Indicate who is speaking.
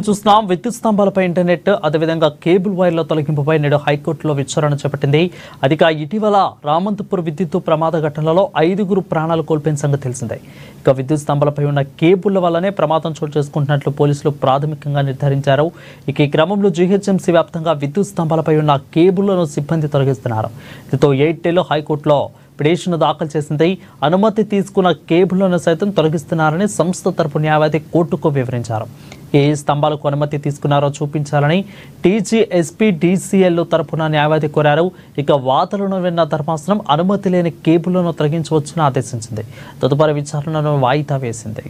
Speaker 1: చూస్తున్నాం. విద్యుత్ స్తంభాలపై ఇంటర్నెట్ అదేవిధంగా కేబుల్ వైర్ల తొలగింపుపై నేడు హైకోర్టులో విచారణ చేపట్టింది. అదిగా ఇటీవల రామంతపూర్ విద్యుత్ ప్రమాద ఘటనలో 5గురు ప్రాణాలు కోల్పోయిన సంగతి తెలిసిందే. ఇక విద్యుత్ స్తంభాలపై ఉన్న కేబుళ్ల వల్లనే ప్రమాదం చోటు చేసుకుంటున్నట్లు పోలీసులు ప్రాథమికంగా నిర్ధారించారు. ఇక ఈ క్రమంలో జీహెచ్ఎంసీ వ్యాప్తంగా విద్యుత్ స్తంభాలపై ఉన్న కేబుళ్లను సిబ్బంది తొలగిస్తున్నారు. దీంతో ఎయిర్టెల్ హైకోర్టులో పిటిషన్ దాఖలు చేసింది. అనుమతి తీసుకున్న కేబుళ్లను సైతం తొలగిస్తున్నారని సంస్థ తరపు న్యాయవాది కోర్టుకు వివరించారు. ఏ స్తంభాలకు అనుమతి తీసుకున్నారో చూపించాలని టీజీఎస్పీ డీసీఎల్ తరపున న్యాయవాది కోరారు. ఇక వాదనలను విన్న ధర్మాసనం అనుమతి లేని కేబుళ్లను తొలగించవచ్చని ఆదేశించింది. తదుపరి విచారణను వాయిదా వేసింది.